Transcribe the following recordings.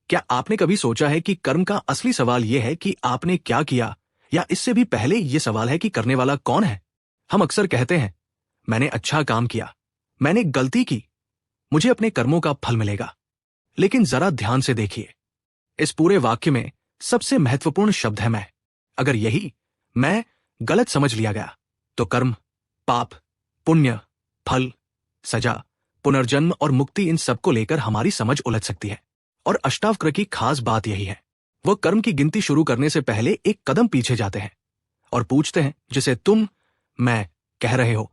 क्या आपने कभी सोचा है कि कर्म का असली सवाल यह है कि आपने क्या किया, या इससे भी पहले यह सवाल है कि करने वाला कौन है? हम अक्सर कहते हैं, मैंने अच्छा काम किया, मैंने गलती की, मुझे अपने कर्मों का फल मिलेगा। लेकिन जरा ध्यान से देखिए, इस पूरे वाक्य में सबसे महत्वपूर्ण शब्द है मैं। अगर यही मैं गलत समझ लिया गया तो कर्म, पाप, पुण्य, फल, सजा, पुनर्जन्म और मुक्ति, इन सबको लेकर हमारी समझ उलझ सकती है। और अष्टावक्र की खास बात यही है, वह कर्म की गिनती शुरू करने से पहले एक कदम पीछे जाते हैं और पूछते हैं, जिसे तुम मैं कह रहे हो,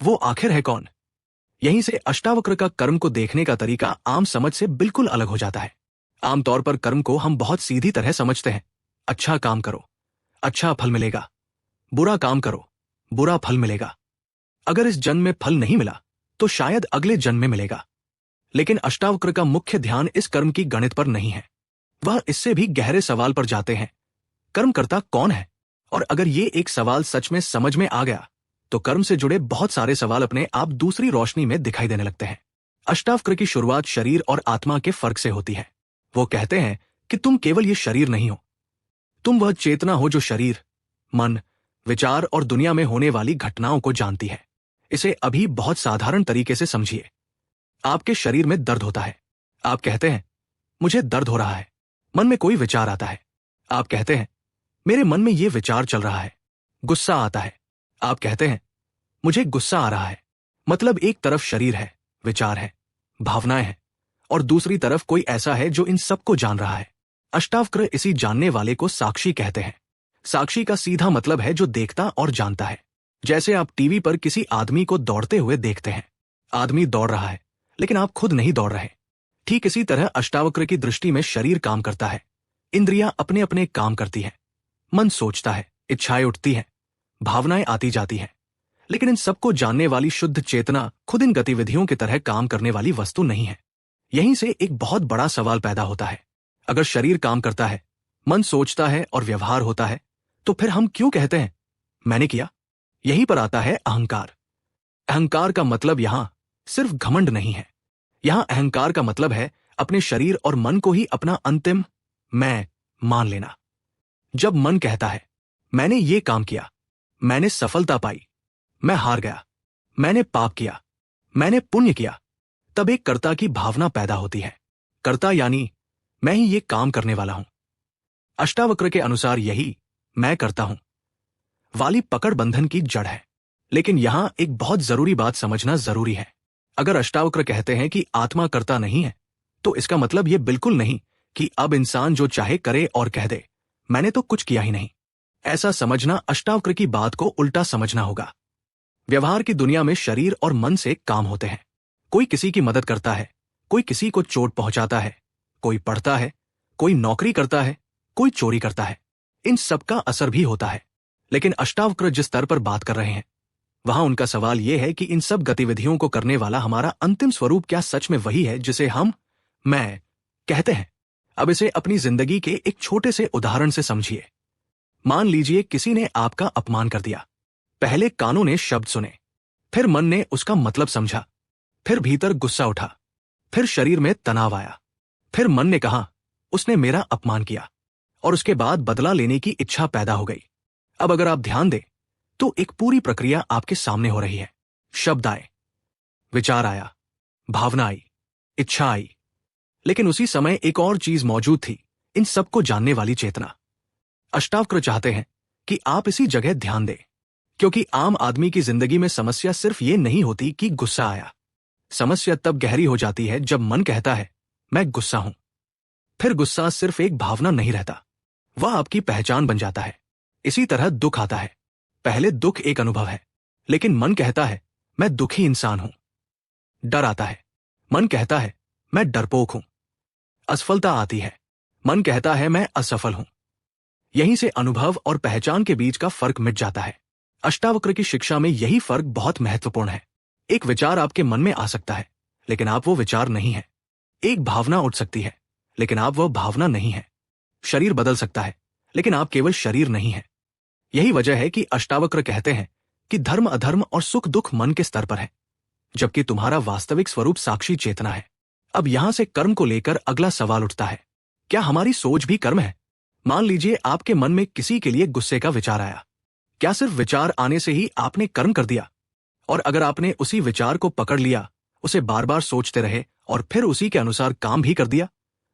वो आखिर है कौन? यहीं से अष्टावक्र का कर्म को देखने का तरीका आम समझ से बिल्कुल अलग हो जाता है। आमतौर पर कर्म को हम बहुत सीधी तरह समझते हैं, अच्छा काम करो, अच्छा फल मिलेगा, बुरा काम करो, बुरा फल मिलेगा। अगर इस जन्म में फल नहीं मिला तो शायद अगले जन्म में मिलेगा। लेकिन अष्टावक्र का मुख्य ध्यान इस कर्म की गणित पर नहीं है, वह इससे भी गहरे सवाल पर जाते हैं, कर्म करता कौन है? और अगर ये एक सवाल सच में समझ में आ गया तो कर्म से जुड़े बहुत सारे सवाल अपने आप दूसरी रोशनी में दिखाई देने लगते हैं। अष्टावक्र की शुरुआत शरीर और आत्मा के फर्क से होती है। वो कहते हैं कि तुम केवल ये शरीर नहीं हो, तुम वह चेतना हो जो शरीर, मन, विचार और दुनिया में होने वाली घटनाओं को जानती है। इसे अभी बहुत साधारण तरीके से समझिए। आपके शरीर में दर्द होता है, आप कहते हैं, मुझे दर्द हो रहा है। मन में कोई विचार आता है, आप कहते हैं, मेरे मन में ये विचार चल रहा है। गुस्सा आता है, आप कहते हैं, मुझे गुस्सा आ रहा है। मतलब एक तरफ शरीर है, विचार है, भावनाएं हैं, और दूसरी तरफ कोई ऐसा है जो इन सबको जान रहा है। अष्टावक्र इसी जानने वाले को साक्षी कहते हैं। साक्षी का सीधा मतलब है जो देखता और जानता है। जैसे आप टीवी पर किसी आदमी को दौड़ते हुए देखते हैं, आदमी दौड़ रहा है लेकिन आप खुद नहीं दौड़ रहे। ठीक इसी तरह अष्टावक्र की दृष्टि में शरीर काम करता है, इंद्रियां अपने अपने काम करती हैं, मन सोचता है, इच्छाएं उठती हैं, भावनाएं आती जाती हैं। लेकिन इन सबको जानने वाली शुद्ध चेतना खुद इन गतिविधियों की तरह काम करने वाली वस्तु नहीं है। यहीं से एक बहुत बड़ा सवाल पैदा होता है। अगर शरीर काम करता है, मन सोचता है और व्यवहार होता है, तो फिर हम क्यों कहते हैं मैंने किया? यहीं पर आता है अहंकार। अहंकार का मतलब यहां सिर्फ घमंड नहीं है। यहां अहंकार का मतलब है अपने शरीर और मन को ही अपना अंतिम मैं मान लेना। जब मन कहता है, मैंने ये काम किया, मैंने सफलता पाई, मैं हार गया, मैंने पाप किया, मैंने पुण्य किया, तब एक कर्ता की भावना पैदा होती है। कर्ता यानी मैं ही ये काम करने वाला हूं। अष्टावक्र के अनुसार यही मैं करता हूं वाली पकड़ बंधन की जड़ है। लेकिन यहां एक बहुत जरूरी बात समझना जरूरी है। अगर अष्टावक्र कहते हैं कि आत्मा कर्ता नहीं है, तो इसका मतलब यह बिल्कुल नहीं कि अब इंसान जो चाहे करे और कह दे, मैंने तो कुछ किया ही नहीं। ऐसा समझना अष्टावक्र की बात को उल्टा समझना होगा। व्यवहार की दुनिया में शरीर और मन से काम होते हैं। कोई किसी की मदद करता है, कोई किसी को चोट पहुंचाता है, कोई पढ़ता है, कोई नौकरी करता है, कोई चोरी करता है। इन सबका असर भी होता है। लेकिन अष्टावक्र जिस स्तर पर बात कर रहे हैं, वहां उनका सवाल यह है कि इन सब गतिविधियों को करने वाला हमारा अंतिम स्वरूप क्या सच में वही है जिसे हम मैं कहते हैं? अब इसे अपनी जिंदगी के एक छोटे से उदाहरण से समझिए। मान लीजिए किसी ने आपका अपमान कर दिया। पहले कानों ने शब्द सुने, फिर मन ने उसका मतलब समझा, फिर भीतर गुस्सा उठा, फिर शरीर में तनाव आया, फिर मन ने कहा उसने मेरा अपमान किया, और उसके बाद बदला लेने की इच्छा पैदा हो गई। अब अगर आप ध्यान दें तो एक पूरी प्रक्रिया आपके सामने हो रही है। शब्द आए, विचार आया, भावना आई, इच्छा आई, लेकिन उसी समय एक और चीज मौजूद थी, इन सबको जानने वाली चेतना। अष्टावक्र चाहते हैं कि आप इसी जगह ध्यान दें, क्योंकि आम आदमी की जिंदगी में समस्या सिर्फ ये नहीं होती कि गुस्सा आया। समस्या तब गहरी हो जाती है जब मन कहता है मैं गुस्सा हूं। फिर गुस्सा सिर्फ एक भावना नहीं रहता, वह आपकी पहचान बन जाता है। इसी तरह दुख आता है। पहले दुख एक अनुभव है, लेकिन मन कहता है मैं दुखी इंसान हूं। डर आता है, मन कहता है मैं डरपोक हूं। असफलता आती है, मन कहता है मैं असफल हूं। यहीं से अनुभव और पहचान के बीच का फर्क मिट जाता है। अष्टावक्र की शिक्षा में यही फर्क बहुत महत्वपूर्ण है। एक विचार आपके मन में आ सकता है, लेकिन आप वो विचार नहीं है। एक भावना उठ सकती है, लेकिन आप वह भावना नहीं है। शरीर बदल सकता है, लेकिन आप केवल शरीर नहीं है। यही वजह है कि अष्टावक्र कहते हैं कि धर्म अधर्म और सुख दुख मन के स्तर पर है, जबकि तुम्हारा वास्तविक स्वरूप साक्षी चेतना है। अब यहां से कर्म को लेकर अगला सवाल उठता है, क्या हमारी सोच भी कर्म है? मान लीजिए आपके मन में किसी के लिए गुस्से का विचार आया। क्या सिर्फ विचार आने से ही आपने कर्म कर दिया? और अगर आपने उसी विचार को पकड़ लिया, उसे बार बार सोचते रहे और फिर उसी के अनुसार काम भी कर दिया,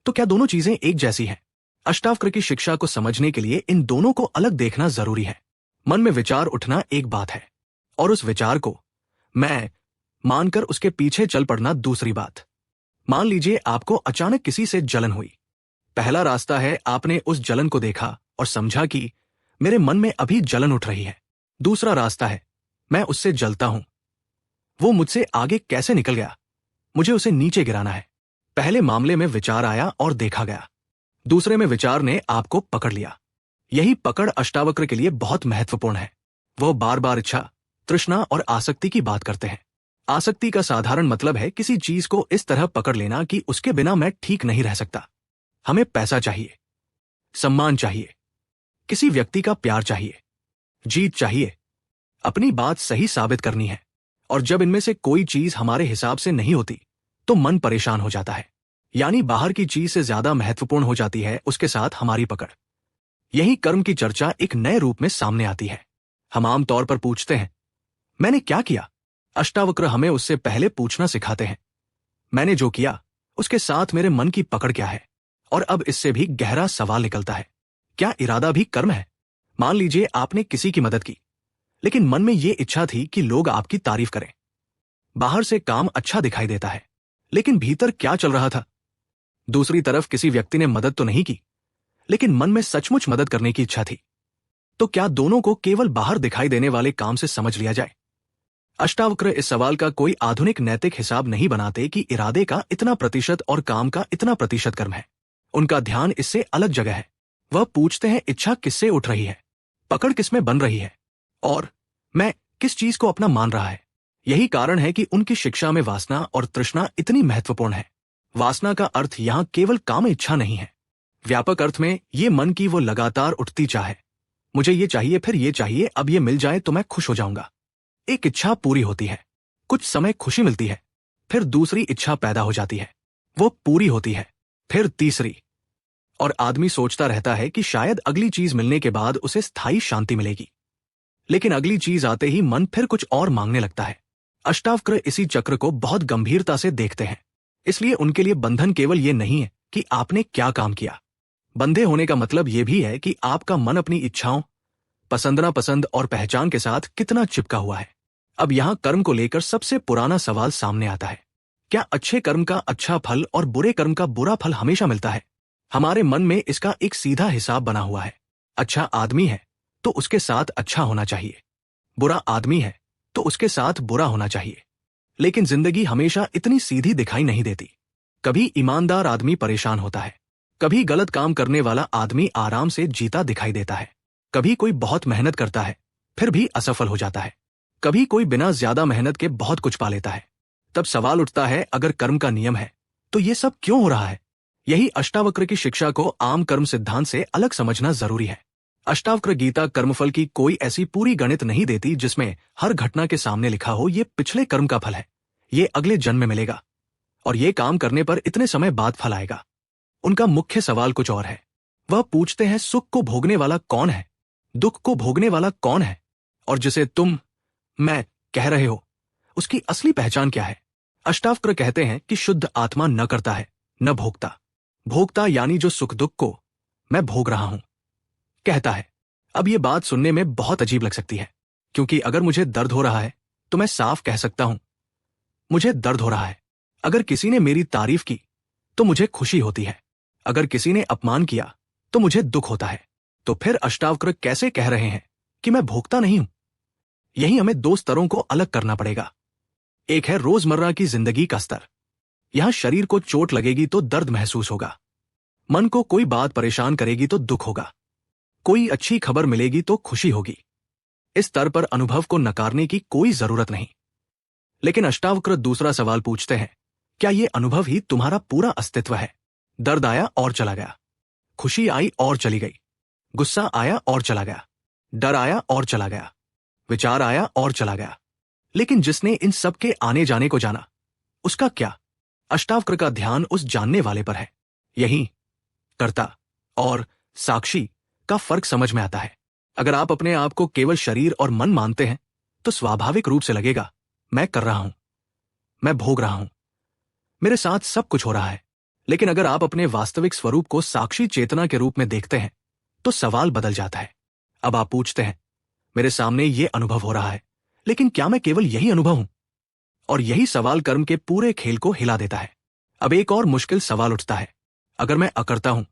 तो क्या दोनों चीजें एक जैसी हैं? अष्टावक्र की शिक्षा को समझने के लिए इन दोनों को अलग देखना जरूरी है। मन में विचार उठना एक बात है और उस विचार को मैं मानकर उसके पीछे चल पड़ना दूसरी बात। मान लीजिए आपको अचानक किसी से जलन हुई। पहला रास्ता है आपने उस जलन को देखा और समझा कि मेरे मन में अभी जलन उठ रही है। दूसरा रास्ता है मैं उससे जलता हूं, वो मुझसे आगे कैसे निकल गया, मुझे उसे नीचे गिराना है। पहले मामले में विचार आया और देखा गया, दूसरे में विचार ने आपको पकड़ लिया। यही पकड़ अष्टावक्र के लिए बहुत महत्वपूर्ण है। वह बार बार इच्छा, तृष्णा और आसक्ति की बात करते हैं। आसक्ति का साधारण मतलब है किसी चीज को इस तरह पकड़ लेना कि उसके बिना मैं ठीक नहीं रह सकता। हमें पैसा चाहिए, सम्मान चाहिए, किसी व्यक्ति का प्यार चाहिए, जीत चाहिए, अपनी बात सही साबित करनी है। और जब इनमें से कोई चीज हमारे हिसाब से नहीं होती तो मन परेशान हो जाता है। यानी बाहर की चीज से ज्यादा महत्वपूर्ण हो जाती है उसके साथ हमारी पकड़। यही कर्म की चर्चा एक नए रूप में सामने आती है। हम आम तौर पर पूछते हैं, मैंने क्या किया? अष्टावक्र हमें उससे पहले पूछना सिखाते हैं, मैंने जो किया उसके साथ मेरे मन की पकड़ क्या है? और अब इससे भी गहरा सवाल निकलता है, क्या इरादा भी कर्म है? मान लीजिए आपने किसी की मदद की, लेकिन मन में यह इच्छा थी कि लोग आपकी तारीफ करें। बाहर से काम अच्छा दिखाई देता है, लेकिन भीतर क्या चल रहा था? दूसरी तरफ किसी व्यक्ति ने मदद तो नहीं की, लेकिन मन में सचमुच मदद करने की इच्छा थी। तो क्या दोनों को केवल बाहर दिखाई देने वाले काम से समझ लिया जाए? अष्टावक्र इस सवाल का कोई आधुनिक नैतिक हिसाब नहीं बनाते कि इरादे का इतना प्रतिशत और काम का इतना प्रतिशत कर्म है। उनका ध्यान इससे अलग जगह है। वह पूछते हैं, इच्छा किससे उठ रही है, पकड़ किसमें बन रही है, और मैं किस चीज को अपना मान रहा है? यही कारण है कि उनकी शिक्षा में वासना और तृष्णा इतनी महत्वपूर्ण है। वासना का अर्थ यहां केवल काम इच्छा नहीं है। व्यापक अर्थ में ये मन की वो लगातार उठती चाह है, मुझे ये चाहिए, फिर ये चाहिए, अब ये मिल जाए तो मैं खुश हो जाऊंगा। एक इच्छा पूरी होती है, कुछ समय खुशी मिलती है, फिर दूसरी इच्छा पैदा हो जाती है, वो पूरी होती है, फिर तीसरी, और आदमी सोचता रहता है कि शायद अगली चीज मिलने के बाद उसे स्थायी शांति मिलेगी। लेकिन अगली चीज आते ही मन फिर कुछ और मांगने लगता है। अष्टावक्र इसी चक्र को बहुत गंभीरता से देखते हैं। इसलिए उनके लिए बंधन केवल ये नहीं है कि आपने क्या काम किया। बंधे होने का मतलब यह भी है कि आपका मन अपनी इच्छाओं, पसंद नापसंद और पहचान के साथ कितना चिपका हुआ है। अब यहां कर्म को लेकर सबसे पुराना सवाल सामने आता है, क्या अच्छे कर्म का अच्छा फल और बुरे कर्म का बुरा फल हमेशा मिलता है? हमारे मन में इसका एक सीधा हिसाब बना हुआ है। अच्छा आदमी है तो उसके साथ अच्छा होना चाहिए, बुरा आदमी है तो उसके साथ बुरा होना चाहिए। लेकिन जिंदगी हमेशा इतनी सीधी दिखाई नहीं देती। कभी ईमानदार आदमी परेशान होता है, कभी गलत काम करने वाला आदमी आराम से जीता दिखाई देता है, कभी कोई बहुत मेहनत करता है फिर भी असफल हो जाता है, कभी कोई बिना ज्यादा मेहनत के बहुत कुछ पा लेता है। तब सवाल उठता है, अगर कर्म का नियम है तो ये सब क्यों हो रहा है? यही अष्टावक्र की शिक्षा को आम कर्म सिद्धांत से अलग समझना जरूरी है। अष्टावक्र गीता कर्मफल की कोई ऐसी पूरी गणित नहीं देती जिसमें हर घटना के सामने लिखा हो ये पिछले कर्म का फल है, ये अगले जन्म में मिलेगा और ये काम करने पर इतने समय बाद फल आएगा। उनका मुख्य सवाल कुछ और है। वह पूछते हैं, सुख को भोगने वाला कौन है, दुख को भोगने वाला कौन है, और जिसे तुम मैं कह रहे हो उसकी असली पहचान क्या है? अष्टावक्र कहते हैं कि शुद्ध आत्मा न करता है न भोगता। भोगता यानी जो सुख दुख को मैं भोग रहा हूं कहता है। अब ये बात सुनने में बहुत अजीब लग सकती है, क्योंकि अगर मुझे दर्द हो रहा है तो मैं साफ कह सकता हूं मुझे दर्द हो रहा है। अगर किसी ने मेरी तारीफ की तो मुझे खुशी होती है, अगर किसी ने अपमान किया तो मुझे दुख होता है। तो फिर अष्टावक्र कैसे कह रहे हैं कि मैं भोगता नहीं हूं? यही हमें दो स्तरों को अलग करना पड़ेगा। एक है रोजमर्रा की जिंदगी का स्तर। यहां शरीर को चोट लगेगी तो दर्द महसूस होगा, मन को कोई बात परेशान करेगी तो दुख होगा, कोई अच्छी खबर मिलेगी तो खुशी होगी। इस स्तर पर अनुभव को नकारने की कोई जरूरत नहीं। लेकिन अष्टावक्र दूसरा सवाल पूछते हैं, क्या यह अनुभव ही तुम्हारा पूरा अस्तित्व है? दर्द आया और चला गया, खुशी आई और चली गई, गुस्सा आया और चला गया, डर आया और चला गया, विचार आया और चला गया। लेकिन जिसने इन सब के आने जाने को जाना, उसका क्या? अष्टावक्र का ध्यान उस जानने वाले पर है। यही कर्ता और साक्षी का फर्क समझ में आता है। अगर आप अपने आप को केवल शरीर और मन मानते हैं तो स्वाभाविक रूप से लगेगा मैं कर रहा हूं, मैं भोग रहा हूं, मेरे साथ सब कुछ हो रहा है। लेकिन अगर आप अपने वास्तविक स्वरूप को साक्षी चेतना के रूप में देखते हैं तो सवाल बदल जाता है। अब आप पूछते हैं मेरे सामने ये अनुभव हो रहा है, लेकिन क्या मैं केवल यही अनुभव हूं? और यही सवाल कर्म के पूरे खेल को हिला देता है। अब एक और मुश्किल सवाल उठता है, अगर मैं अकर्ता हूं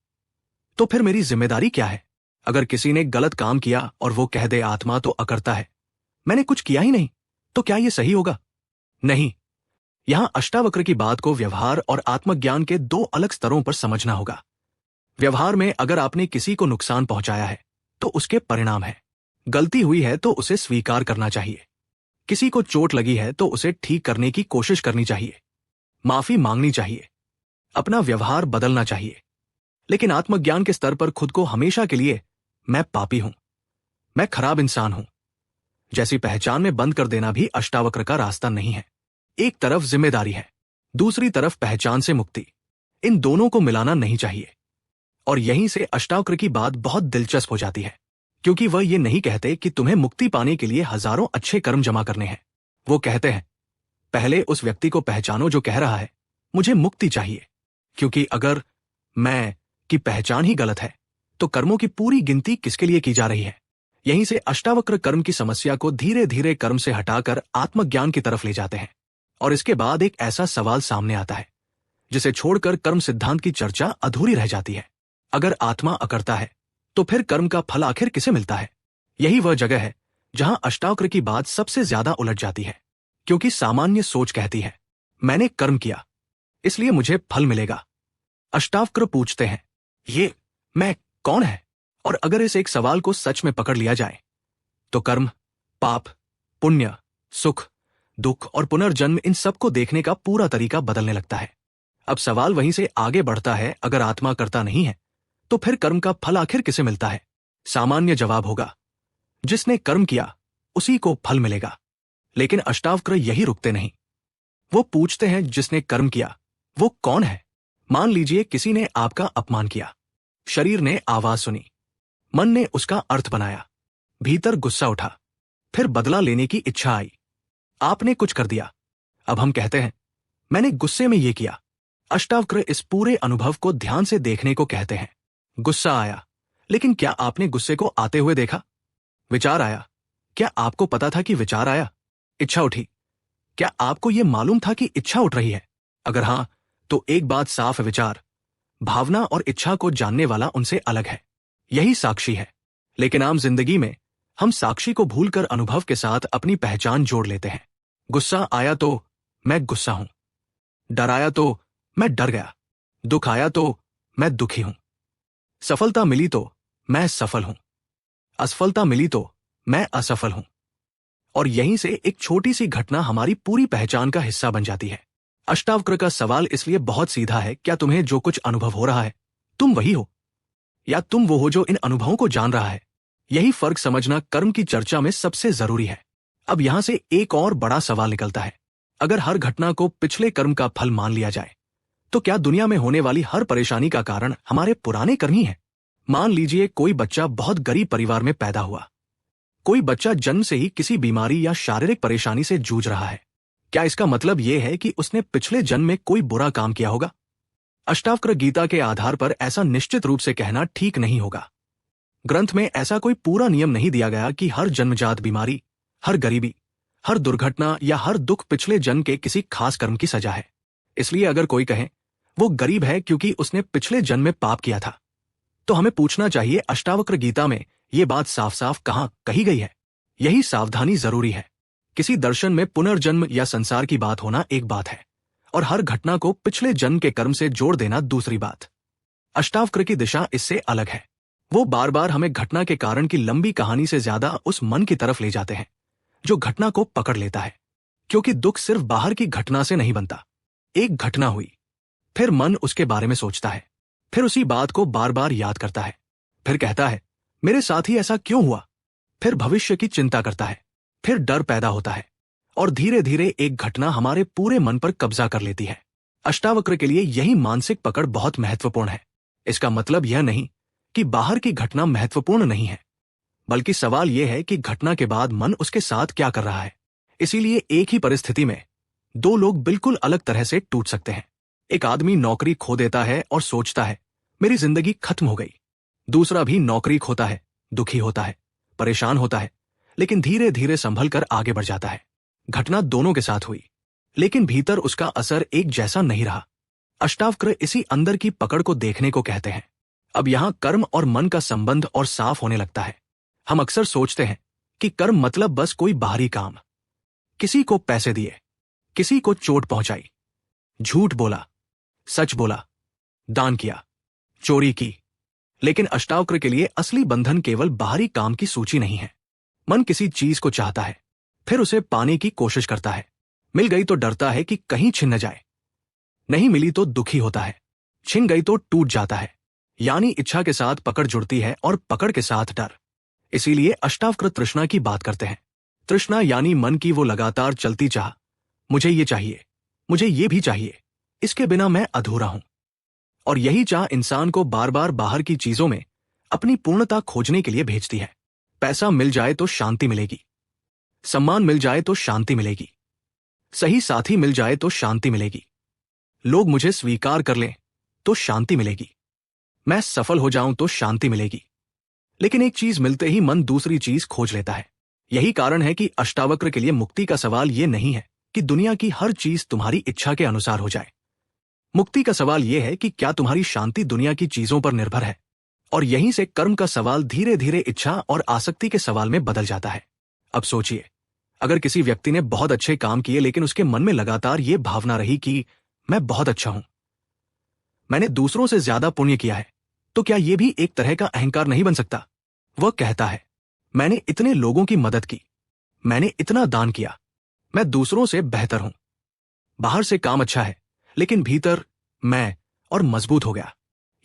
तो फिर मेरी जिम्मेदारी क्या है? अगर किसी ने गलत काम किया और वो कह दे आत्मा तो अकर्ता है, मैंने कुछ किया ही नहीं, तो क्या यह सही होगा? नहीं। यहां अष्टावक्र की बात को व्यवहार और आत्मज्ञान के दो अलग स्तरों पर समझना होगा। व्यवहार में अगर आपने किसी को नुकसान पहुंचाया है तो उसके परिणाम है। गलती हुई है तो उसे स्वीकार करना चाहिए। किसी को चोट लगी है तो उसे ठीक करने की कोशिश करनी चाहिए, माफी मांगनी चाहिए, अपना व्यवहार बदलना चाहिए। लेकिन आत्मज्ञान के स्तर पर खुद को हमेशा के लिए मैं पापी हूं, मैं खराब इंसान हूं जैसी पहचान में बंद कर देना भी अष्टावक्र का रास्ता नहीं है। एक तरफ जिम्मेदारी है, दूसरी तरफ पहचान से मुक्ति। इन दोनों को मिलाना नहीं चाहिए। और यहीं से अष्टावक्र की बात बहुत दिलचस्प हो जाती है, क्योंकि वह ये नहीं कहते कि तुम्हें मुक्ति पाने के लिए हजारों अच्छे कर्म जमा करने हैं। वो कहते हैं पहले उस व्यक्ति को पहचानो जो कह रहा है मुझे मुक्ति चाहिए, क्योंकि अगर मैं की पहचान ही गलत है तो कर्मों की पूरी गिनती किसके लिए की जा रही है? यहीं से अष्टावक्र कर्म की समस्या को धीरे धीरे कर्म से हटाकर आत्मज्ञान की तरफ ले जाते हैं। और इसके बाद एक ऐसा सवाल सामने आता है जिसे छोड़कर कर्म सिद्धांत की चर्चा अधूरी रह जाती है। अगर आत्मा अकर्ता है तो फिर कर्म का फल आखिर किसे मिलता है? यही वह जगह है जहां अष्टावक्र की बात सबसे ज्यादा उलझ जाती है, क्योंकि सामान्य सोच कहती है मैंने कर्म किया इसलिए मुझे फल मिलेगा। अष्टावक्र पूछते हैं ये मैं कौन है? और अगर इस एक सवाल को सच में पकड़ लिया जाए तो कर्म, पाप, पुण्य, सुख, दुख और पुनर्जन्म, इन सबको देखने का पूरा तरीका बदलने लगता है। अब सवाल वहीं से आगे बढ़ता है, अगर आत्मा कर्ता नहीं है तो फिर कर्म का फल आखिर किसे मिलता है? सामान्य जवाब होगा जिसने कर्म किया उसी को फल मिलेगा। लेकिन अष्टावक्र यही रुकते नहीं। वो पूछते हैं जिसने कर्म किया वो कौन है? मान लीजिए किसी ने आपका अपमान किया, शरीर ने आवाज सुनी, मन ने उसका अर्थ बनाया, भीतर गुस्सा उठा, फिर बदला लेने की इच्छा आई, आपने कुछ कर दिया। अब हम कहते हैं मैंने गुस्से में ये किया। अष्टावक्र इस पूरे अनुभव को ध्यान से देखने को कहते हैं। गुस्सा आया, लेकिन क्या आपने गुस्से को आते हुए देखा? विचार आया, क्या आपको पता था कि विचार आया? इच्छा उठी, क्या आपको यह मालूम था कि इच्छा उठ रही है? अगर हां तो एक बात साफ है, विचार, भावना और इच्छा को जानने वाला उनसे अलग है, यही साक्षी है। लेकिन आम जिंदगी में हम साक्षी को भूलकर अनुभव के साथ अपनी पहचान जोड़ लेते हैं। गुस्सा आया तो मैं गुस्सा हूं, डर आया तो मैं डर गया, दुख आया तो मैं दुखी हूं, सफलता मिली तो मैं सफल हूं, असफलता मिली तो मैं असफल हूं। और यहीं से एक छोटी सी घटना हमारी पूरी पहचान का हिस्सा बन जाती है। अष्टावक्र का सवाल इसलिए बहुत सीधा है, क्या तुम्हें जो कुछ अनुभव हो रहा है तुम वही हो, या तुम वो हो जो इन अनुभवों को जान रहा है? यही फर्क समझना कर्म की चर्चा में सबसे जरूरी है। अब यहां से एक और बड़ा सवाल निकलता है, अगर हर घटना को पिछले कर्म का फल मान लिया जाए तो क्या दुनिया में होने वाली हर परेशानी का कारण हमारे पुराने कर्म ही है? मान लीजिए कोई बच्चा बहुत गरीब परिवार में पैदा हुआ, कोई बच्चा जन्म से ही किसी बीमारी या शारीरिक परेशानी से जूझ रहा है, क्या इसका मतलब यह है कि उसने पिछले जन्म में कोई बुरा काम किया होगा? अष्टावक्र गीता के आधार पर ऐसा निश्चित रूप से कहना ठीक नहीं होगा। ग्रंथ में ऐसा कोई पूरा नियम नहीं दिया गया कि हर जन्मजात बीमारी, हर गरीबी, हर दुर्घटना या हर दुख पिछले जन्म के किसी खास कर्म की सजा है। इसलिए अगर कोई कहे वो गरीब है क्योंकि उसने पिछले जन्म में पाप किया था, तो हमें पूछना चाहिए अष्टावक्र गीता में ये बात साफ साफ कहां कही गई है? यही सावधानी जरूरी है। किसी दर्शन में पुनर्जन्म या संसार की बात होना एक बात है, और हर घटना को पिछले जन्म के कर्म से जोड़ देना दूसरी बात। अष्टावक्र की दिशा इससे अलग है। वो बार बार हमें घटना के कारण की लंबी कहानी से ज्यादा उस मन की तरफ ले जाते हैं जो घटना को पकड़ लेता है, क्योंकि दुख सिर्फ बाहर की घटना से नहीं बनता। एक घटना हुई, फिर मन उसके बारे में सोचता है, फिर उसी बात को बार बार याद करता है, फिर कहता है मेरे साथ ही ऐसा क्यों हुआ, फिर भविष्य की चिंता करता है, फिर डर पैदा होता है, और धीरे धीरे एक घटना हमारे पूरे मन पर कब्जा कर लेती है। अष्टावक्र के लिए यही मानसिक पकड़ बहुत महत्वपूर्ण है। इसका मतलब यह नहीं कि बाहर की घटना महत्वपूर्ण नहीं है, बल्कि सवाल यह है कि घटना के बाद मन उसके साथ क्या कर रहा है। इसीलिए एक ही परिस्थिति में दो लोग बिल्कुल अलग तरह से टूट सकते हैं। एक आदमी नौकरी खो देता है और सोचता है मेरी जिंदगी खत्म हो गई। दूसरा भी नौकरी खोता है, दुखी होता है, परेशान होता है, लेकिन धीरे धीरे संभल कर आगे बढ़ जाता है। घटना दोनों के साथ हुई, लेकिन भीतर उसका असर एक जैसा नहीं रहा। अष्टावक्र इसी अंदर की पकड़ को देखने को कहते हैं। अब यहां कर्म और मन का संबंध और साफ होने लगता है। हम अक्सर सोचते हैं कि कर्म मतलब बस कोई बाहरी काम, किसी को पैसे दिए, किसी को चोट पहुंचाई, झूठ बोला, सच बोला, दान किया, चोरी की। लेकिन अष्टावक्र के लिए असली बंधन केवल बाहरी काम की सूची नहीं है। मन किसी चीज को चाहता है, फिर उसे पाने की कोशिश करता है। मिल गई तो डरता है कि कहीं छिन न जाए, नहीं मिली तो दुखी होता है, छिन गई तो टूट जाता है। यानी इच्छा के साथ पकड़ जुड़ती है और पकड़ के साथ डर। इसीलिए अष्टावक्र तृष्णा की बात करते हैं। तृष्णा यानी मन की वो लगातार चलती चाह, मुझे ये चाहिए, मुझे ये भी चाहिए, इसके बिना मैं अधूरा हूं। और यही चाह इंसान को बार बार बाहर की चीजों में अपनी पूर्णता खोजने के लिए भेजती है। पैसा मिल जाए तो शांति मिलेगी, सम्मान मिल जाए तो शांति मिलेगी, सही साथी मिल जाए तो शांति मिलेगी, लोग मुझे स्वीकार कर लें तो शांति मिलेगी, मैं सफल हो जाऊं तो शांति मिलेगी। लेकिन एक चीज मिलते ही मन दूसरी चीज खोज लेता है। यही कारण है कि अष्टावक्र के लिए मुक्ति का सवाल यह नहीं है कि दुनिया की हर चीज तुम्हारी इच्छा के अनुसार हो जाए। मुक्ति का सवाल यह है कि क्या तुम्हारी शांति दुनिया की चीजों पर निर्भर है। और यहीं से कर्म का सवाल धीरे धीरे इच्छा और आसक्ति के सवाल में बदल जाता है। अब सोचिए, अगर किसी व्यक्ति ने बहुत अच्छे काम किए लेकिन उसके मन में लगातार ये भावना रही कि मैं बहुत अच्छा हूं, मैंने दूसरों से ज्यादा पुण्य किया है, तो क्या यह भी एक तरह का अहंकार नहीं बन सकता। वह कहता है मैंने इतने लोगों की मदद की, मैंने इतना दान किया, मैं दूसरों से बेहतर हूं। बाहर से काम अच्छा है, लेकिन भीतर मैं और मजबूत हो गया।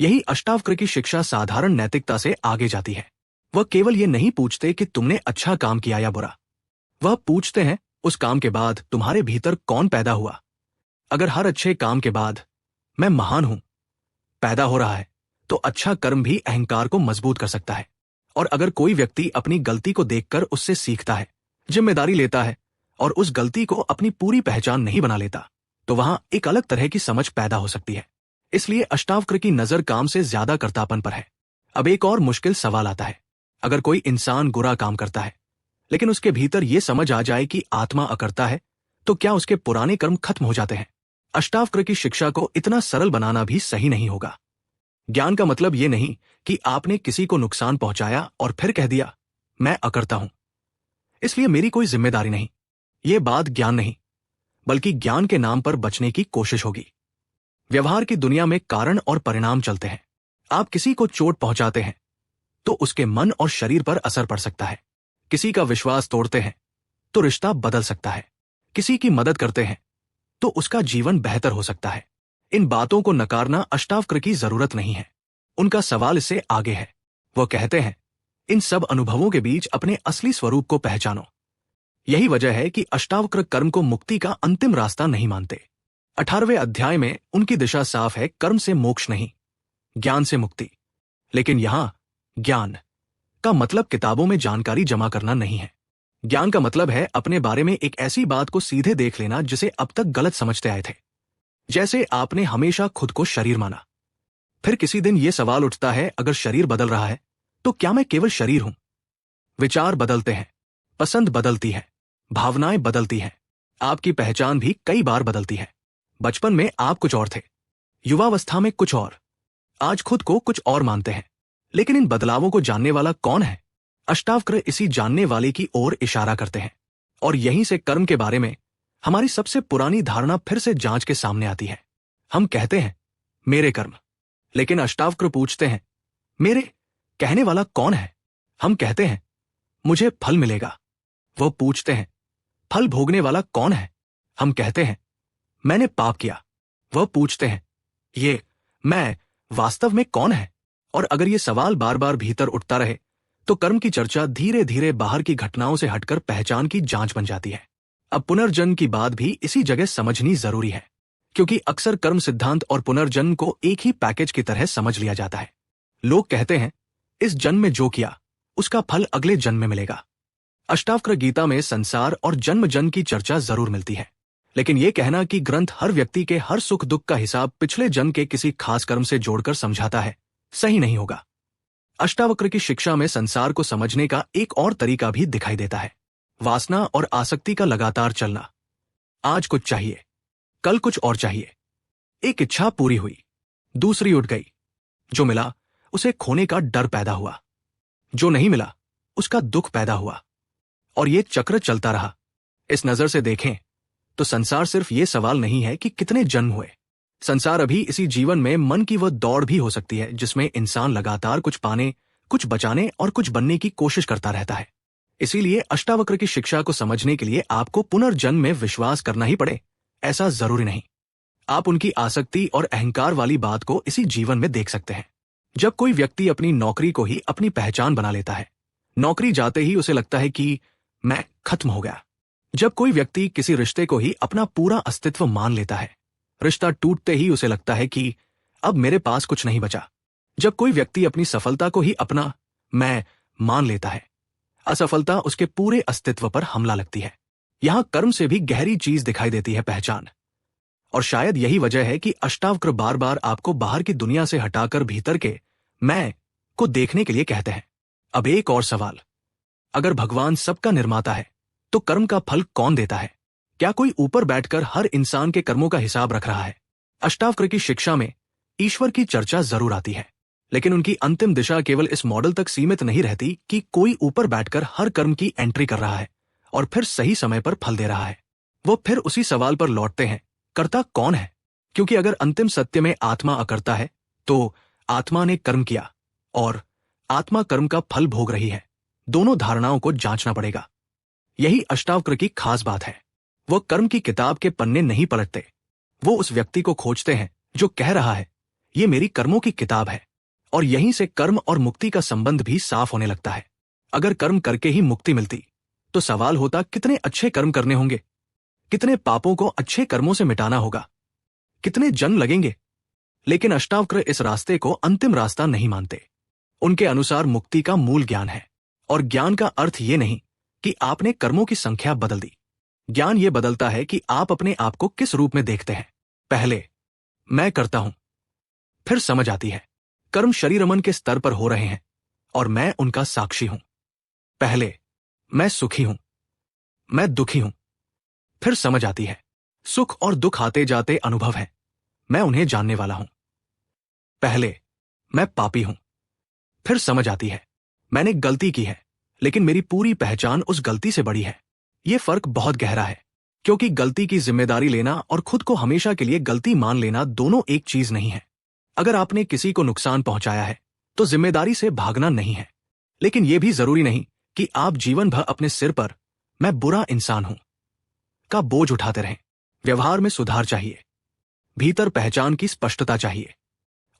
यही अष्टावक्र की शिक्षा साधारण नैतिकता से आगे जाती है। वह केवल ये नहीं पूछते कि तुमने अच्छा काम किया या बुरा, वह पूछते हैं उस काम के बाद तुम्हारे भीतर कौन पैदा हुआ। अगर हर अच्छे काम के बाद मैं महान हूं पैदा हो रहा है, तो अच्छा कर्म भी अहंकार को मजबूत कर सकता है। और अगर कोई व्यक्ति अपनी गलती को देखकर उससे सीखता है, जिम्मेदारी लेता है और उस गलती को अपनी पूरी पहचान नहीं बना लेता, तो वहां एक अलग तरह की समझ पैदा हो सकती है। इसलिए अष्टावक्र की नजर काम से ज्यादा कर्तापन पर है। अब एक और मुश्किल सवाल आता है, अगर कोई इंसान बुरा काम करता है लेकिन उसके भीतर यह समझ आ जाए कि आत्मा अकर्ता है, तो क्या उसके पुराने कर्म खत्म हो जाते हैं। अष्टावक्र की शिक्षा को इतना सरल बनाना भी सही नहीं होगा। ज्ञान का मतलब यह नहीं कि आपने किसी को नुकसान पहुंचाया और फिर कह दिया मैं अकर्ता हूं, इसलिए मेरी कोई जिम्मेदारी नहीं। यह बात ज्ञान नहीं, बल्कि ज्ञान के नाम पर बचने की कोशिश होगी। व्यवहार की दुनिया में कारण और परिणाम चलते हैं। आप किसी को चोट पहुंचाते हैं तो उसके मन और शरीर पर असर पड़ सकता है। किसी का विश्वास तोड़ते हैं तो रिश्ता बदल सकता है। किसी की मदद करते हैं तो उसका जीवन बेहतर हो सकता है। इन बातों को नकारना अष्टावक्र की जरूरत नहीं है। उनका सवाल इससे आगे है। वह कहते हैं इन सब अनुभवों के बीच अपने असली स्वरूप को पहचानो। यही वजह है कि अष्टावक्र कर्म को मुक्ति का अंतिम रास्ता नहीं मानते। 18वें अध्याय में उनकी दिशा साफ है, कर्म से मोक्ष नहीं, ज्ञान से मुक्ति। लेकिन यहां ज्ञान का मतलब किताबों में जानकारी जमा करना नहीं है। ज्ञान का मतलब है अपने बारे में एक ऐसी बात को सीधे देख लेना जिसे अब तक गलत समझते आए थे। जैसे आपने हमेशा खुद को शरीर माना, फिर किसी दिन यह सवाल उठता है अगर शरीर बदल रहा है तो क्या मैं केवल शरीर हूं। विचार बदलते हैं, पसंद बदलती है, भावनाएं बदलती हैं, आपकी पहचान भी कई बार बदलती है। बचपन में आप कुछ और थे, युवावस्था में कुछ और, आज खुद को कुछ और मानते हैं। लेकिन इन बदलावों को जानने वाला कौन है। अष्टावक्र इसी जानने वाले की ओर इशारा करते हैं। और यहीं से कर्म के बारे में हमारी सबसे पुरानी धारणा फिर से जांच के सामने आती है। हम कहते हैं मेरे कर्म, लेकिन अष्टावक्र पूछते हैं मेरे कहने वाला कौन है। हम कहते हैं मुझे फल मिलेगा, वह पूछते हैं फल भोगने वाला कौन है। हम कहते हैं मैंने पाप किया, वह पूछते हैं ये मैं वास्तव में कौन है। और अगर ये सवाल बार बार भीतर उठता रहे तो कर्म की चर्चा धीरे धीरे बाहर की घटनाओं से हटकर पहचान की जांच बन जाती है। अब पुनर्जन्म की बात भी इसी जगह समझनी जरूरी है, क्योंकि अक्सर कर्म सिद्धांत और पुनर्जन्म को एक ही पैकेज की तरह समझ लिया जाता है। लोग कहते हैं इस जन्म में जो किया उसका फल अगले जन्म में मिलेगा। अष्टावक्र गीता में संसार और जन्म जन्म की चर्चा जरूर मिलती है, लेकिन यह कहना कि ग्रंथ हर व्यक्ति के हर सुख दुख का हिसाब पिछले जन्म के किसी खास कर्म से जोड़कर समझाता है, सही नहीं होगा। अष्टावक्र की शिक्षा में संसार को समझने का एक और तरीका भी दिखाई देता है, वासना और आसक्ति का लगातार चलना। आज कुछ चाहिए, कल कुछ और चाहिए। एक इच्छा पूरी हुई, दूसरी उठ गई। जो मिला उसे खोने का डर पैदा हुआ, जो नहीं मिला उसका दुख पैदा हुआ, और ये चक्र चलता रहा। इस नजर से देखें तो संसार सिर्फ ये सवाल नहीं है कि कितने जन्म हुए। संसार अभी इसी जीवन में मन की वह दौड़ भी हो सकती है जिसमें इंसान लगातार कुछ पाने, कुछ बचाने और कुछ बनने की कोशिश करता रहता है। इसीलिए अष्टावक्र की शिक्षा को समझने के लिए आपको पुनर्जन्म में विश्वास करना ही पड़े, ऐसा जरूरी नहीं। आप उनकी आसक्ति और अहंकार वाली बात को इसी जीवन में देख सकते हैं। जब कोई व्यक्ति अपनी नौकरी को ही अपनी पहचान बना लेता है, नौकरी जाते ही उसे लगता है कि मैं खत्म हो गया। जब कोई व्यक्ति किसी रिश्ते को ही अपना पूरा अस्तित्व मान लेता है, रिश्ता टूटते ही उसे लगता है कि अब मेरे पास कुछ नहीं बचा। जब कोई व्यक्ति अपनी सफलता को ही अपना मैं मान लेता है, असफलता उसके पूरे अस्तित्व पर हमला लगती है। यहां कर्म से भी गहरी चीज दिखाई देती है, पहचान। और शायद यही वजह है कि अष्टावक्र बार बार आपको बाहर की दुनिया से हटाकर भीतर के मैं को देखने के लिए कहते हैं। अब एक और सवाल, अगर भगवान सबका निर्माता है तो कर्म का फल कौन देता है? क्या कोई ऊपर बैठकर हर इंसान के कर्मों का हिसाब रख रहा है? अष्टावक्र की शिक्षा में ईश्वर की चर्चा जरूर आती है, लेकिन उनकी अंतिम दिशा केवल इस मॉडल तक सीमित नहीं रहती कि कोई ऊपर बैठकर हर कर्म की एंट्री कर रहा है और फिर सही समय पर फल दे रहा है। वो फिर उसी सवाल पर लौटते हैं, कर्ता कौन है? क्योंकि अगर अंतिम सत्य में आत्मा अकर्ता है तो आत्मा ने कर्म किया और आत्मा कर्म का फल भोग रही है। दोनों धारणाओं को जांचना पड़ेगा। यही अष्टावक्र की खास बात है। वो कर्म की किताब के पन्ने नहीं पलटते, वो उस व्यक्ति को खोजते हैं जो कह रहा है ये मेरी कर्मों की किताब है। और यहीं से कर्म और मुक्ति का संबंध भी साफ होने लगता है। अगर कर्म करके ही मुक्ति मिलती तो सवाल होता कितने अच्छे कर्म करने होंगे, कितने पापों को अच्छे कर्मों से मिटाना होगा, कितने जन्म लगेंगे। लेकिन अष्टावक्र इस रास्ते को अंतिम रास्ता नहीं मानते। उनके अनुसार मुक्ति का मूल ज्ञान है, और ज्ञान का अर्थ ये नहीं कि आपने कर्मों की संख्या बदल दी। ज्ञान ये बदलता है कि आप अपने आप को किस रूप में देखते हैं। पहले मैं करता हूं, फिर समझ आती है कर्म शरीर मन के स्तर पर हो रहे हैं और मैं उनका साक्षी हूं। पहले मैं सुखी हूं, मैं दुखी हूं, फिर समझ आती है सुख और दुख आते जाते अनुभव है, मैं उन्हें जानने वाला हूं। पहले मैं पापी हूं, फिर समझ आती है मैंने गलती की है, लेकिन मेरी पूरी पहचान उस गलती से बड़ी है। यह फर्क बहुत गहरा है, क्योंकि गलती की जिम्मेदारी लेना और खुद को हमेशा के लिए गलती मान लेना दोनों एक चीज नहीं है। अगर आपने किसी को नुकसान पहुंचाया है तो जिम्मेदारी से भागना नहीं है, लेकिन यह भी जरूरी नहीं कि आप जीवन भर अपने सिर पर मैं बुरा इंसान हूं का बोझ उठाते रहें। व्यवहार में सुधार चाहिए, भीतर पहचान की स्पष्टता चाहिए,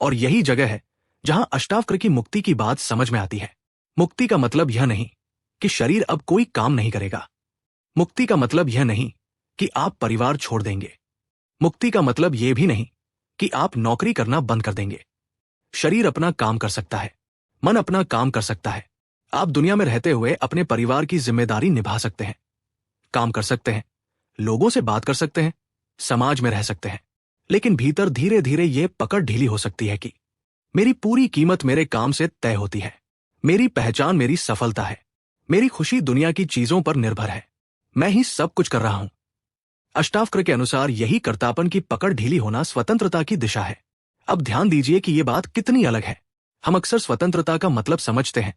और यही जगह है जहां अष्टावक्र की मुक्ति की बात समझ में आती है। मुक्ति का मतलब यह नहीं कि शरीर अब कोई काम नहीं करेगा। मुक्ति का मतलब यह नहीं कि आप परिवार छोड़ देंगे। मुक्ति का मतलब यह भी नहीं कि आप नौकरी करना बंद कर देंगे। शरीर अपना काम कर सकता है, मन अपना काम कर सकता है। आप दुनिया में रहते हुए अपने परिवार की जिम्मेदारी निभा सकते हैं, काम कर सकते हैं, लोगों से बात कर सकते हैं, समाज में रह सकते हैं। लेकिन भीतर धीरे धीरे यह पकड़ ढीली हो सकती है कि मेरी पूरी कीमत मेरे काम से तय होती है, मेरी पहचान मेरी सफलता है, मेरी खुशी दुनिया की चीजों पर निर्भर है, मैं ही सब कुछ कर रहा हूं। अष्टावक्र के अनुसार यही कर्तापन की पकड़ ढीली होना स्वतंत्रता की दिशा है। अब ध्यान दीजिए कि यह बात कितनी अलग है। हम अक्सर स्वतंत्रता का मतलब समझते हैं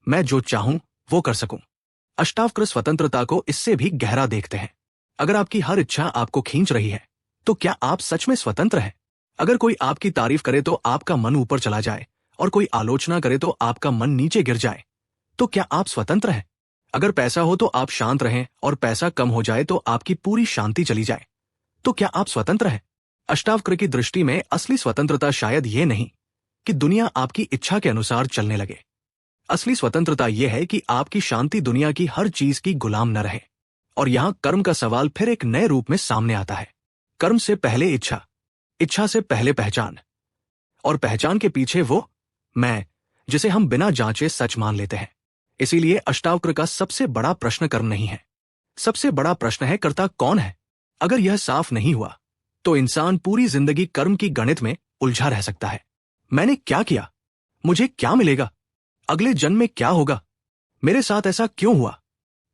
मैं जो चाहूं वो कर सकूं। अष्टावक्र स्वतंत्रता को इससे भी गहरा देखते हैं। अगर आपकी हर इच्छा आपको खींच रही है तो क्या आप सच में स्वतंत्र हैं? अगर कोई आपकी तारीफ करे तो आपका मन ऊपर चला जाए और कोई आलोचना करे तो आपका मन नीचे गिर जाए, तो क्या आप स्वतंत्र हैं? अगर पैसा हो तो आप शांत रहें और पैसा कम हो जाए तो आपकी पूरी शांति चली जाए, तो क्या आप स्वतंत्र हैं? अष्टावक्र की दृष्टि में असली स्वतंत्रता शायद ये नहीं कि दुनिया आपकी इच्छा के अनुसार चलने लगे। असली स्वतंत्रता यह है कि आपकी शांति दुनिया की हर चीज की गुलाम न रहे। और यहां कर्म का सवाल फिर एक नए रूप में सामने आता है। कर्म से पहले इच्छा, इच्छा से पहले पहचान, और पहचान के पीछे वो मैं जिसे हम बिना जांचे सच मान लेते हैं। इसीलिए अष्टावक्र का सबसे बड़ा प्रश्न कर्म नहीं है, सबसे बड़ा प्रश्न है कर्ता कौन है। अगर यह साफ नहीं हुआ तो इंसान पूरी जिंदगी कर्म की गणित में उलझा रह सकता है। मैंने क्या किया, मुझे क्या मिलेगा, अगले जन्म में क्या होगा, मेरे साथ ऐसा क्यों हुआ,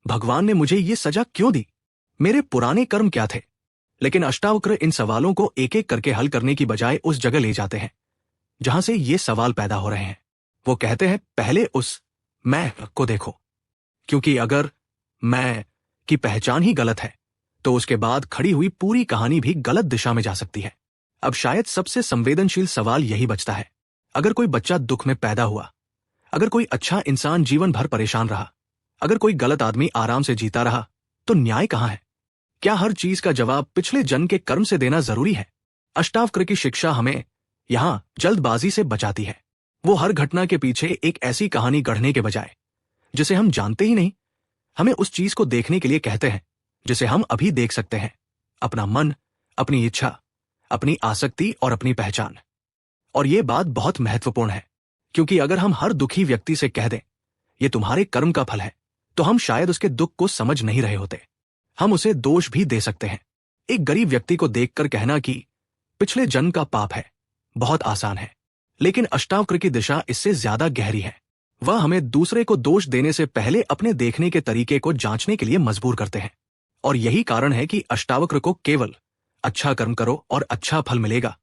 भगवान ने मुझे ये सजा क्यों दी, मेरे पुराने कर्म क्या थे। लेकिन अष्टावक्र इन सवालों को एक एक करके हल करने की बजाय उस जगह ले जाते हैं जहां से ये सवाल पैदा हो रहे हैं। वो कहते हैं पहले उस मैं को देखो, क्योंकि अगर मैं की पहचान ही गलत है तो उसके बाद खड़ी हुई पूरी कहानी भी गलत दिशा में जा सकती है। अब शायद सबसे संवेदनशील सवाल यही बचता है, अगर कोई बच्चा दुख में पैदा हुआ, अगर कोई अच्छा इंसान जीवन भर परेशान रहा, अगर कोई गलत आदमी आराम से जीता रहा, तो न्याय कहां है? क्या हर चीज का जवाब पिछले जन्म के कर्म से देना जरूरी है? अष्टावक्र की शिक्षा हमें यहां जल्दबाजी से बचाती है। वो हर घटना के पीछे एक ऐसी कहानी गढ़ने के बजाय जिसे हम जानते ही नहीं, हमें उस चीज को देखने के लिए कहते हैं जिसे हम अभी देख सकते हैं, अपना मन, अपनी इच्छा, अपनी आसक्ति और अपनी पहचान। और ये बात बहुत महत्वपूर्ण है, क्योंकि अगर हम हर दुखी व्यक्ति से कह दें ये तुम्हारे कर्म का फल है, तो हम शायद उसके दुख को समझ नहीं रहे होते, हम उसे दोष भी दे सकते हैं। एक गरीब व्यक्ति को देखकर कहना कि पिछले जन्म का पाप है बहुत आसान है, लेकिन अष्टावक्र की दिशा इससे ज्यादा गहरी है। वह हमें दूसरे को दोष देने से पहले अपने देखने के तरीके को जांचने के लिए मजबूर करते हैं। और यही कारण है कि अष्टावक्र को केवल अच्छा कर्म करो और अच्छा फल मिलेगा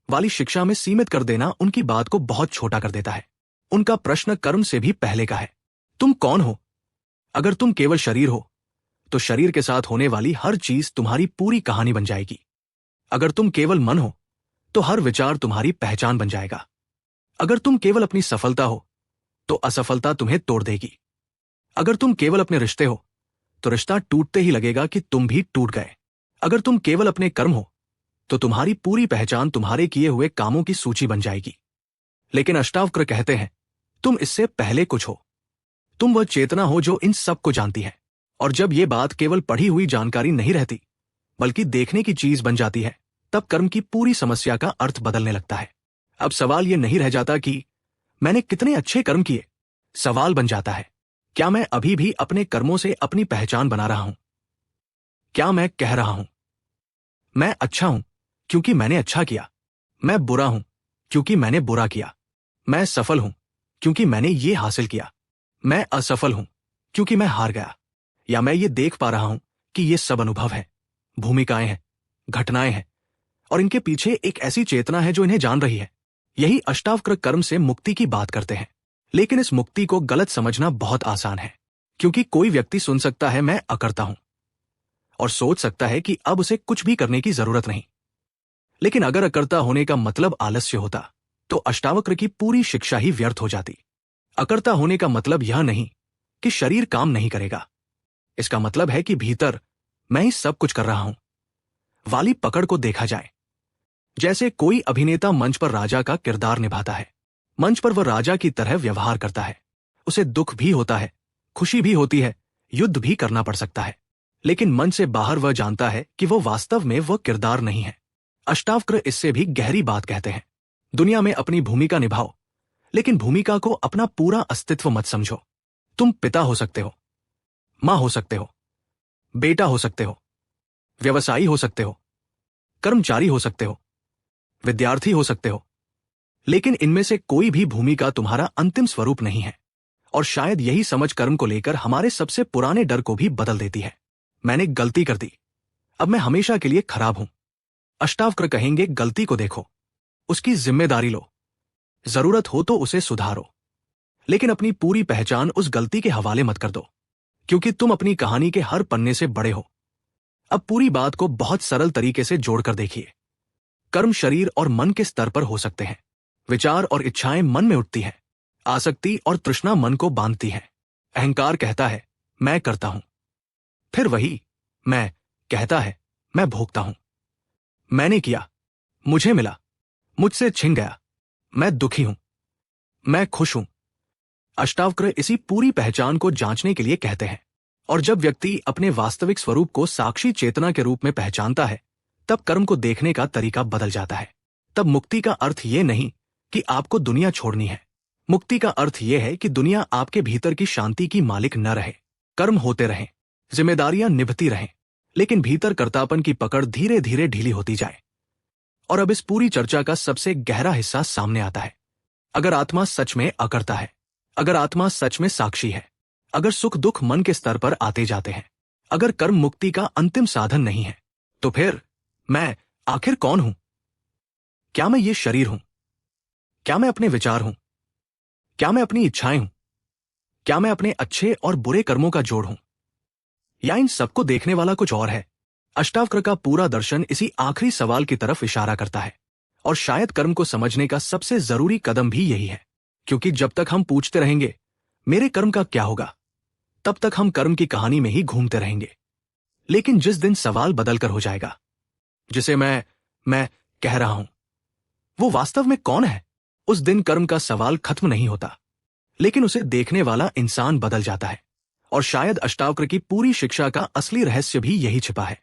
वाली शिक्षा में सीमित कर देना उनकी बात को बहुत छोटा कर देता है। उनका प्रश्न कर्म से भी पहले का है, तुम कौन हो? अगर तुम केवल शरीर हो तो शरीर के साथ होने वाली हर चीज तुम्हारी पूरी कहानी बन जाएगी। अगर तुम केवल मन हो तो हर विचार तुम्हारी पहचान बन जाएगा। अगर तुम केवल अपनी सफलता हो तो असफलता तुम्हें तोड़ देगी। अगर तुम केवल अपने रिश्ते हो तो रिश्ता टूटते ही लगेगा कि तुम भी टूट गए। अगर तुम केवल अपने कर्म हो तो तुम्हारी पूरी पहचान तुम्हारे किए हुए कामों की सूची बन जाएगी। लेकिन अष्टावक्र कहते हैं तुम इससे पहले कुछ हो, तुम वह चेतना हो जो इन सब को जानती है। और जब ये बात केवल पढ़ी हुई जानकारी नहीं रहती बल्कि देखने की चीज बन जाती है, तब कर्म की पूरी समस्या का अर्थ बदलने लगता है। अब सवाल यह नहीं रह जाता कि मैंने कितने अच्छे कर्म किए, सवाल बन जाता है क्या मैं अभी भी अपने कर्मों से अपनी पहचान बना रहा हूं? क्या मैं कह रहा हूं मैं अच्छा हूं क्योंकि मैंने अच्छा किया, मैं बुरा हूं क्योंकि मैंने बुरा किया, मैं सफल हूं क्योंकि मैंने ये हासिल किया, मैं असफल हूं क्योंकि मैं हार गया, या मैं ये देख पा रहा हूं कि ये सब अनुभव है, भूमिकाएं हैं, घटनाएं हैं, और इनके पीछे एक ऐसी चेतना है जो इन्हें जान रही है। यही अष्टावक्र कर्म से मुक्ति की बात करते हैं। लेकिन इस मुक्ति को गलत समझना बहुत आसान है, क्योंकि कोई व्यक्ति सुन सकता है मैं अकर्ता हूं और सोच सकता है कि अब उसे कुछ भी करने की जरूरत नहीं। लेकिन अगर अकर्ता होने का मतलब आलस्य होता तो अष्टावक्र की पूरी शिक्षा ही व्यर्थ हो जाती। अकर्ता होने का मतलब यह नहीं कि शरीर काम नहीं करेगा, इसका मतलब है कि भीतर मैं ही सब कुछ कर रहा हूं वाली पकड़ को देखा जाए। जैसे कोई अभिनेता मंच पर राजा का किरदार निभाता है, मंच पर वह राजा की तरह व्यवहार करता है, उसे दुख भी होता है, खुशी भी होती है, युद्ध भी करना पड़ सकता है, लेकिन मंच से बाहर वह जानता है कि वह वास्तव में वह किरदार नहीं है। अष्टावक्र इससे भी गहरी बात कहते हैं, दुनिया में अपनी भूमिका निभाओ, लेकिन भूमिका को अपना पूरा अस्तित्व मत समझो। तुम पिता हो सकते हो, मां हो सकते हो, बेटा हो सकते हो, व्यवसायी हो सकते हो, कर्मचारी हो सकते हो, विद्यार्थी हो सकते हो, लेकिन इनमें से कोई भी भूमिका तुम्हारा अंतिम स्वरूप नहीं है। और शायद यही समझ कर्म को लेकर हमारे सबसे पुराने डर को भी बदल देती है। मैंने गलती कर दी, अब मैं हमेशा के लिए खराब हूं। अष्टावक्र कहेंगे गलती को देखो, उसकी जिम्मेदारी लो, जरूरत हो तो उसे सुधारो, लेकिन अपनी पूरी पहचान उस गलती के हवाले मत कर दो, क्योंकि तुम अपनी कहानी के हर पन्ने से बड़े हो। अब पूरी बात को बहुत सरल तरीके से जोड़कर देखिए। कर्म शरीर और मन के स्तर पर हो सकते हैं, विचार और इच्छाएं मन में उठती हैं, आसक्ति और तृष्णा मन को बांधती है। अहंकार कहता है मैं करता हूं, फिर वही मैं कहता है मैं भोगता हूं। मैंने किया, मुझे मिला, मुझसे छिन गया, मैं दुखी हूं, मैं खुश हूं। अष्टावक्र इसी पूरी पहचान को जांचने के लिए कहते हैं। और जब व्यक्ति अपने वास्तविक स्वरूप को साक्षी चेतना के रूप में पहचानता है, तब कर्म को देखने का तरीका बदल जाता है। तब मुक्ति का अर्थ ये नहीं कि आपको दुनिया छोड़नी है। मुक्ति का अर्थ यह है कि दुनिया आपके भीतर की शांति की मालिक न रहे। कर्म होते रहें, जिम्मेदारियां निभती रहें, लेकिन भीतर कर्तापन की पकड़ धीरे धीरे ढीली होती जाए। और अब इस पूरी चर्चा का सबसे गहरा हिस्सा सामने आता है। अगर आत्मा सच में अकर्ता है, अगर आत्मा सच में साक्षी है, अगर सुख दुख मन के स्तर पर आते जाते हैं, अगर कर्म मुक्ति का अंतिम साधन नहीं है, तो फिर मैं आखिर कौन हूं? क्या मैं ये शरीर हूं? क्या मैं अपने विचार हूं? क्या मैं अपनी इच्छाएं हूं? क्या मैं अपने अच्छे और बुरे कर्मों का जोड़ हूं? या इन सबको देखने वाला कुछ और है? अष्टावक्र का पूरा दर्शन इसी आखिरी सवाल की तरफ इशारा करता है। और शायद कर्म को समझने का सबसे जरूरी कदम भी यही है, क्योंकि जब तक हम पूछते रहेंगे मेरे कर्म का क्या होगा, तब तक हम कर्म की कहानी में ही घूमते रहेंगे। लेकिन जिस दिन सवाल बदलकर हो जाएगा, जिसे मैं कह रहा हूं, वो वास्तव में कौन है, उस दिन कर्म का सवाल खत्म नहीं होता, लेकिन उसे देखने वाला इंसान बदल जाता है। और शायद अष्टावक्र की पूरी शिक्षा का असली रहस्य भी यही छिपा है।